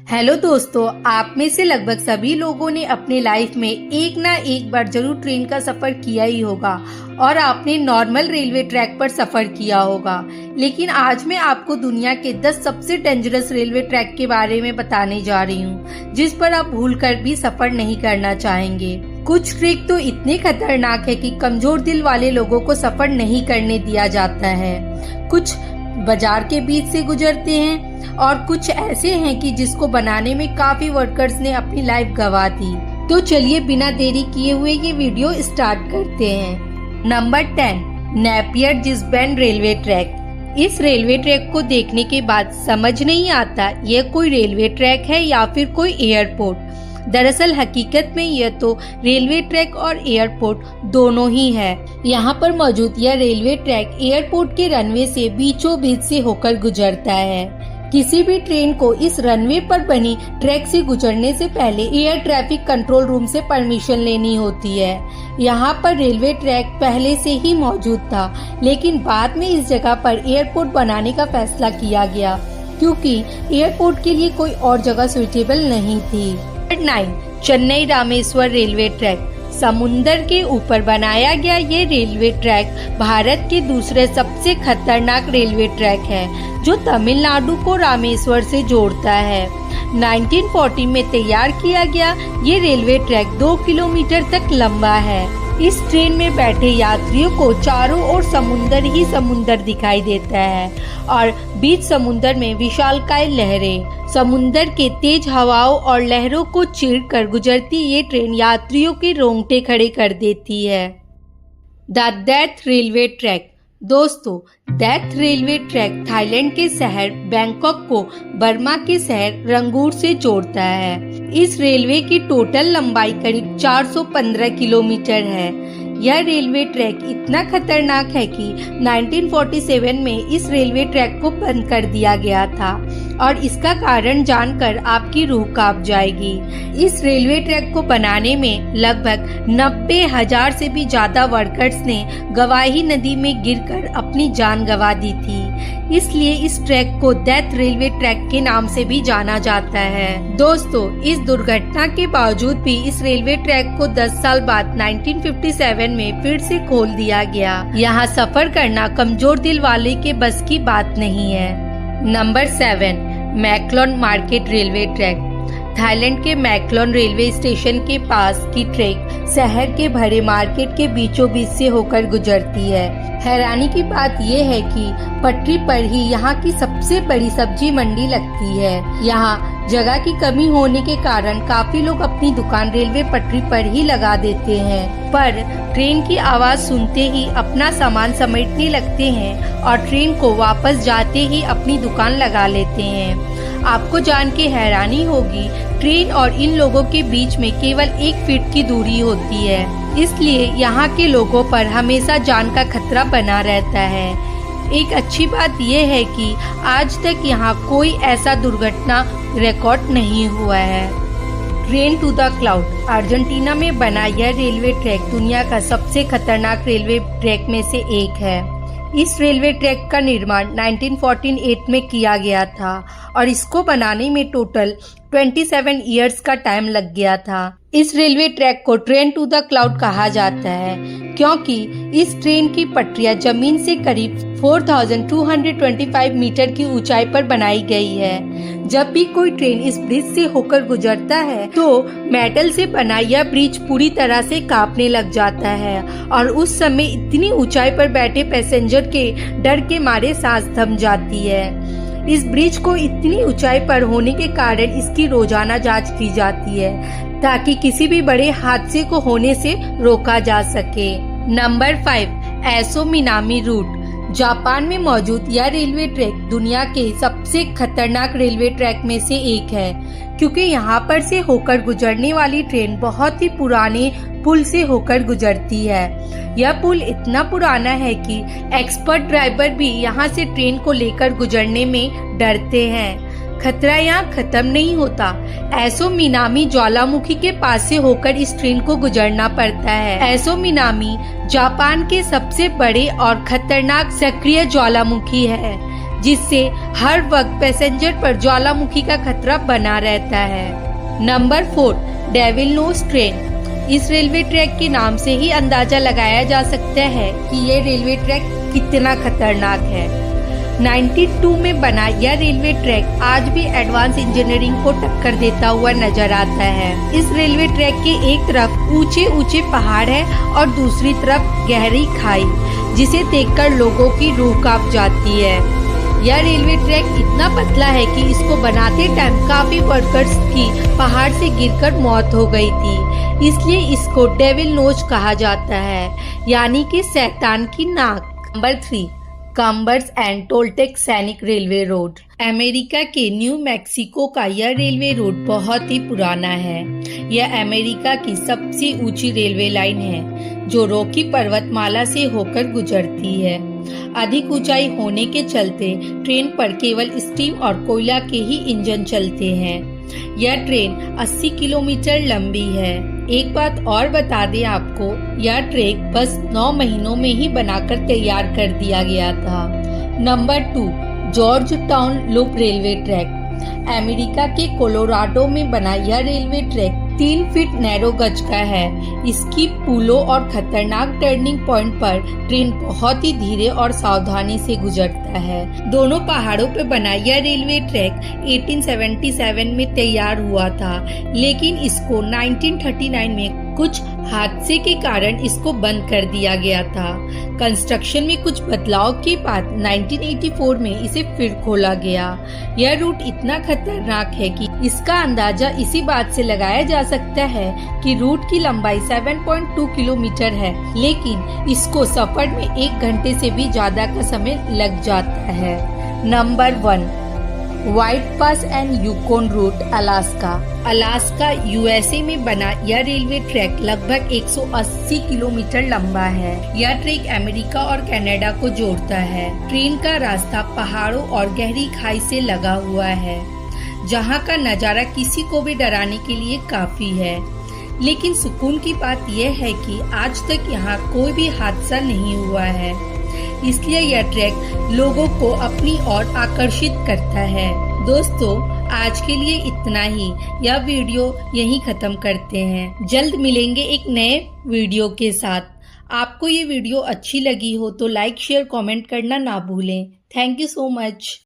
Hello दोस्तों, आप में से लगभग सभी लोगों ने अपने लाइफ में एक ना एक बार जरूर ट्रेन का सफ़र किया ही होगा और आपने नॉर्मल रेलवे ट्रैक पर सफ़र किया होगा। लेकिन आज मैं आपको दुनिया के 10 सबसे डेंजरस रेलवे ट्रैक के बारे में बताने जा रही हूँ, जिस पर आप भूलकर भी सफ़र नहीं करना चाहेंगे। कुछ ट्रैक तो इतने खतरनाक है कि कमजोर दिल वाले लोगों को सफ़र नहीं करने दिया जाता है। कुछ बाजार के बीच से गुजरते हैं और कुछ ऐसे हैं कि जिसको बनाने में काफी वर्कर्स ने अपनी लाइफ गंवा दी। तो चलिए बिना देरी किए हुए ये वीडियो स्टार्ट करते हैं। Number 10, Napier Gisborne railway track. इस रेलवे ट्रैक को देखने के बाद समझ नहीं आता यह कोई रेलवे ट्रैक है या फिर कोई एयरपोर्ट। दरअसल हकीकत में यह तो रेलवे ट्रैक और एयरपोर्ट दोनों ही है। यहाँ पर मौजूद यह रेलवे ट्रैक एयरपोर्ट के रनवे से बीचों बीच से होकर गुजरता है। किसी भी ट्रेन को इस रनवे पर बनी ट्रैक से गुजरने से पहले एयर ट्रैफिक कंट्रोल रूम से परमिशन लेनी होती है। यहाँ पर रेलवे ट्रैक पहले से ही मौजूद था, लेकिन बाद में इस जगह पर एयरपोर्ट बनाने का फैसला किया गया क्योंकि एयरपोर्ट के लिए कोई और जगह सुइटेबल नहीं थी। 9, चेन्नई रामेश्वर रेलवे ट्रैक। समुंदर के ऊपर बनाया गया ये रेलवे ट्रैक भारत के दूसरे सबसे खतरनाक रेलवे ट्रैक है, जो तमिलनाडु को रामेश्वर से जोड़ता है। 1940 में तैयार किया गया ये रेलवे ट्रैक 2 किलोमीटर तक लंबा है। इस ट्रेन में बैठे यात्रियों को चारों ओर समुंदर ही समुंदर दिखाई देता है और बीच समुंदर में विशालकाय लहरें। समुंदर के तेज हवाओं और लहरों को चीरकर गुजरती ये ट्रेन यात्रियों के रोंगटे खड़े कर देती है। The death railway track. दोस्तों, डेथ रेलवे ट्रैक थाईलैंड के शहर बैंकॉक को बर्मा के शहर रंगून से जोड़ता है। इस रेलवे की टोटल लंबाई करीब 415 किलोमीटर है। यह रेलवे ट्रैक इतना खतरनाक है कि 1947 में इस रेलवे ट्रैक को बंद कर दिया गया था और इसका कारण जानकर आपकी रूह कांप जाएगी। इस रेलवे ट्रैक को बनाने में लगभग 90,000 से भी ज्यादा वर्कर्स ने गवाही नदी में गिरकर अपनी जान गंवा दी थी। इसलिए इस ट्रैक को डेथ रेलवे ट्रैक के नाम से भी जाना जाता है। दोस्तों, इस दुर्घटना के बावजूद भी इस रेलवे ट्रैक को 10 साल बाद 1957 में फिर से खोल दिया गया। यहाँ सफर करना कमजोर दिल वाले के बस की बात नहीं है। Number 7, Maeklong market railway track. Thailand के मैकलोन रेलवे स्टेशन के पास की ट्रैक शहर के भरे मार्केट के बीचों बीच से होकर गुजरती है। हैरानी की बात यह है कि पटरी पर ही यहाँ की सबसे बड़ी सब्जी मंडी लगती है। यहाँ जगह की कमी होने के कारण काफी लोग अपनी दुकान रेलवे पटरी पर ही लगा देते हैं, पर ट्रेन की आवाज सुनते ही अपना सामान समेटने लगते हैं और ट्रेन को वापस जाते ही अपनी दुकान लगा लेते हैं। आपको जान के हैरानी होगी, ट्रेन और इन लोगों के बीच में केवल 1 फीट की दूरी होती है, इसलिए यहाँ के लोगों पर हमेशा जान का खतरा बना रहता है। एक अच्छी बात यह है कि आज तक यहाँ कोई ऐसा दुर्घटना रिकॉर्ड नहीं हुआ है। Train to the cloud. Argentina में बना यह रेलवे ट्रैक दुनिया का सबसे खतरनाक रेलवे ट्रैक में से एक है। इस रेलवे ट्रैक का निर्माण 1948 में किया गया था और इसको बनाने में टोटल 27 इयर्स का टाइम लग गया था। इस रेलवे ट्रैक को ट्रेन टू द क्लाउड कहा जाता है क्योंकि इस ट्रेन की पटरियां जमीन से करीब 4225 मीटर की ऊंचाई पर बनाई गई है। जब भी कोई ट्रेन इस ब्रिज से होकर गुजरता है तो मेटल से बना यह ब्रिज पूरी तरह से कांपने लग जाता है और उस समय इतनी ऊंचाई पर बैठे पैसेंजर के डर के मारे सांस थम जाती है। इस ब्रिज को इतनी ऊंचाई पर होने के कारण इसकी रोजाना जांच की जाती है ताकि किसी भी बड़े हादसे को होने से रोका जा सके। नंबर 5, एसो मिनामी रूट। जापान में मौजूद यह रेलवे ट्रैक दुनिया के सबसे खतरनाक रेलवे ट्रैक में से एक है क्योंकि यहाँ पर से होकर गुजरने वाली ट्रेन बहुत ही पुराने पुल से होकर गुजरती है। यह पुल इतना पुराना है कि एक्सपर्ट ड्राइवर भी यहाँ से ट्रेन को लेकर गुजरने में डरते हैं। खतरा यहाँ खत्म नहीं होता। एसो मिनामी ज्वालामुखी के पास से होकर इस ट्रेन को गुजरना पड़ता है। एसो मिनामी जापान के सबसे बड़े और खतरनाक सक्रिय ज्वालामुखी है। जिससे हर वक्त पैसेंजर पर ज्वालामुखी का खतरा बना रहता है। Number 4, devil nose train. इस रेलवे ट्रैक के नाम से ही अंदाजा लगाया जा सकता है कि ये रेलवे ट्रैक कितना खतरनाक है। 92 में बना यह रेलवे ट्रैक आज भी एडवांस इंजीनियरिंग को टक्कर देता हुआ नजर आता है। इस रेलवे ट्रैक के एक तरफ ऊंचे ऊंचे पहाड़ है और दूसरी तरफ गहरी खाई, जिसे देखकर लोगों की रूह कांप जाती है। यह रेलवे ट्रैक इतना पतला है कि इसको बनाते टाइम काफी वर्कर्स की पहाड़ से गिरकर मौत हो गई थी, इसलिए इसको डेविल नोज कहा जाता है, यानी कि शैतान की नाक। नंबर 3, कॉम्बर्स एंड टोल्टेक सैनिक रेलवे रोड। अमेरिका के न्यू मैक्सिको का यह रेलवे रोड बहुत ही पुराना है। यह अमेरिका की सबसे ऊंची रेलवे लाइन है, जो रॉकी पर्वतमाला से होकर गुजरती है। अधिक ऊंचाई होने के चलते ट्रेन पर केवल स्टीम और कोयला के ही इंजन चलते हैं। यह ट्रेन 80 किलोमीटर लंबी है। एक बात और बता दें आपको, यह ट्रैक बस 9 महीनों में ही बनाकर तैयार कर दिया गया था। Number 2, George town loop railway track. America के कोलोराडो में बना यह रेलवे ट्रैक 3 फीट नैरो गज का है। इसकी पुलों और खतरनाक टर्निंग पॉइंट पर ट्रेन बहुत ही धीरे और सावधानी से गुजरता है। दोनों पहाड़ों पर बना यह रेलवे ट्रैक 1877 में तैयार हुआ था, लेकिन इसको 1939 में कुछ हादसे के कारण इसको बंद कर दिया गया था। कंस्ट्रक्शन में कुछ बदलाव के बाद 1984 में इसे फिर खोला गया। यह रूट इतना खतरनाक है कि इसका अंदाजा इसी बात से लगाया जा सकता है कि रूट की लंबाई 7.2 किलोमीटर है, लेकिन इसको सफर में 1 घंटे से भी ज्यादा का समय लग जाता है। Number 1, White Pass and Yukon route, Alaska. Alaska USA में बना यह रेलवे ट्रैक लगभग 180 किलोमीटर लंबा है। यह ट्रैक अमेरिका और कनाडा को जोड़ता है। ट्रेन का रास्ता पहाड़ों और गहरी खाई से लगा हुआ है, जहां का नजारा किसी को भी डराने के लिए काफी है। लेकिन सुकून की बात यह है कि आज तक यहाँ कोई भी हादसा नहीं हुआ है, इसलिए यह ट्रैक लोगों को अपनी ओर आकर्षित करता है। दोस्तों, आज के लिए इतना ही। यह वीडियो यहीं खत्म करते हैं। जल्द मिलेंगे एक नए वीडियो के साथ। आपको ये वीडियो अच्छी लगी हो तो लाइक, शेयर, कमेंट करना ना भूलें। Thank you so much.